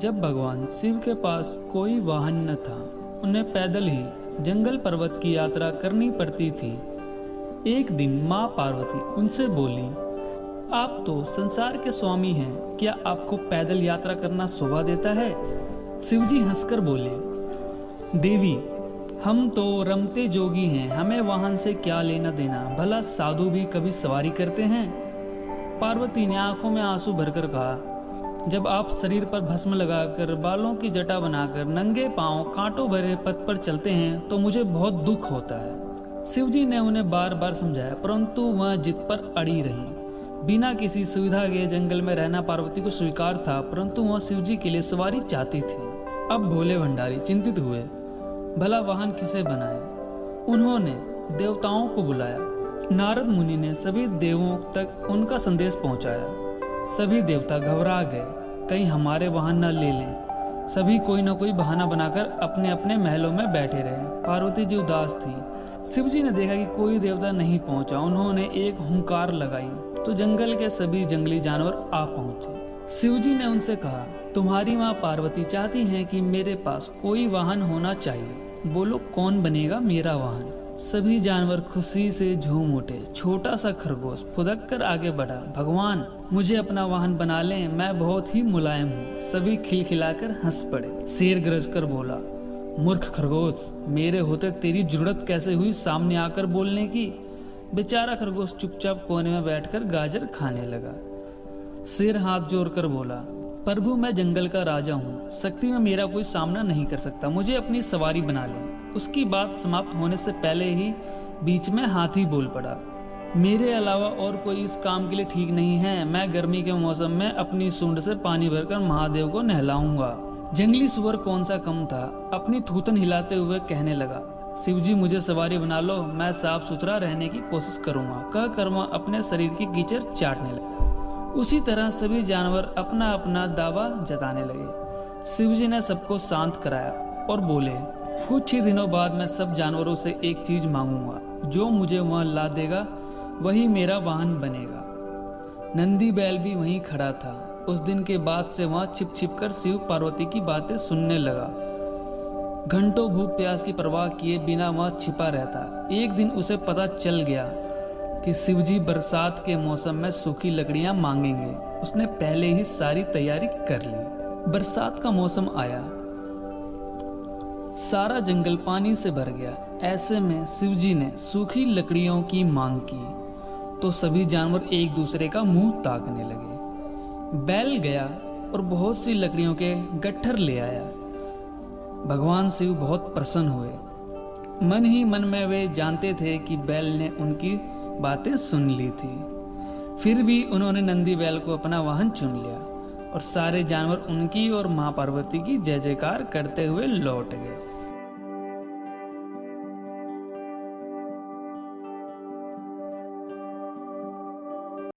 जब भगवान शिव के पास कोई वाहन न था, उन्हें पैदल ही जंगल पर्वत की यात्रा करनी पड़ती थी। एक दिन माँ पार्वती उनसे बोली, आप तो संसार के स्वामी हैं, क्या आपको पैदल यात्रा करना शोभा देता है? शिवजी हंसकर बोले, देवी, हम तो रमते जोगी हैं, हमें वाहन से क्या लेना देना, भला साधु भी कभी सवारी करते हैं? पार्वती ने आंखों में आंसू भरकर कहा, जब आप शरीर पर भस्म लगाकर, बालों की जटा बनाकर, नंगे पांव कांटों भरे पथ पर चलते हैं तो मुझे बहुत दुख होता है। शिवजी ने उन्हें बार बार समझाया, परंतु वह जिद पर अड़ी रही। बिना किसी सुविधा के जंगल में रहना पार्वती को स्वीकार था, परंतु वह शिवजी के लिए सवारी चाहती थी। अब भोले भंडारी चिंतित हुए, भला वाहन किसे बनाए? उन्होंने देवताओं को बुलाया। नारद मुनि ने सभी देवों तक उनका संदेश पहुंचाया। सभी देवता घबरा गए, कहीं हमारे वाहन न ले लें। सभी कोई न कोई बहाना बनाकर अपने अपने महलों में बैठे रहे। पार्वती जी उदास थी। शिवजी ने देखा कि कोई देवता नहीं पहुंचा। उन्होंने एक हुंकार लगाई तो जंगल के सभी जंगली जानवर आ पहुंचे। शिवजी ने उनसे कहा, तुम्हारी माँ पार्वती चाहती हैं कि मेरे पास कोई वाहन होना चाहिए, बोलो कौन बनेगा मेरा वाहन? सभी जानवर खुशी से झूम उठे। छोटा सा खरगोश फुदक कर आगे बढ़ा, भगवान मुझे अपना वाहन बना लें, मैं बहुत ही मुलायम हूँ। सभी खिलखिलाकर हंस पड़े। शेर गरज कर बोला, मूर्ख खरगोश, मेरे होते तेरी जरूरत कैसे हुई सामने आकर बोलने की? बेचारा खरगोश चुपचाप कोने में बैठकर गाजर खाने लगा। शेर हाथ जोड़कर बोला, प्रभु मैं जंगल का राजा हूँ, शक्ति में मेरा कोई सामना नहीं कर सकता, मुझे अपनी सवारी बना ले। उसकी बात समाप्त होने से पहले ही बीच में हाथी बोल पड़ा, मेरे अलावा और कोई इस काम के लिए ठीक नहीं है। मैं गर्मी के मौसम में अपनी सूंड से पानी भरकर महादेव को नहलाऊंगा। जंगली सुअर कौन सा कम था, अपनी थूथन हिलाते हुए कहने लगा, शिवजी मुझे सवारी बना लो, मैं साफ सुथरा रहने की कोशिश करूंगा। कहकर वह अपने शरीर की कीचड़ चाटने लगा। उसी तरह सभी जानवर अपना अपना दावा जताने लगे। शिवजी ने सबको शांत कराया और बोले, कुछ ही दिनों बाद मैं सब जानवरों से एक चीज मांगूंगा, जो मुझे वहां ला देगा वही मेरा वाहन बनेगा। नंदी बैल भी वहीं खड़ा था। उस दिन के बाद से वहां छिप छिप कर शिव पार्वती की बातें सुनने लगा। घंटों भूख प्यास की परवाह किए बिना वहां छिपा रहता। एक दिन उसे पता चल गया कि शिवजी बरसात के मौसम में सूखी लकड़ियां मांगेंगे। उसने पहले ही सारी तैयारी कर ली। बरसात का मौसम आया, सारा जंगल पानी से भर गया। ऐसे में शिवजी ने सूखी लकड़ियों की मांग की तो सभी जानवर एक दूसरे का मुंह ताकने लगे। बैल गया और बहुत सी लकड़ियों के गट्ठर ले आया। भगवान शिव बहुत प्रसन्न हुए। मन ही मन में वे जानते थे कि बैल ने उनकी बातें सुन ली थी। फिर भी उन्होंने नंदी बैल को अपना वाहन चुन लिया और सारे जानवर उनकी और मां पार्वती की जय जयकार करते हुए लौट गए।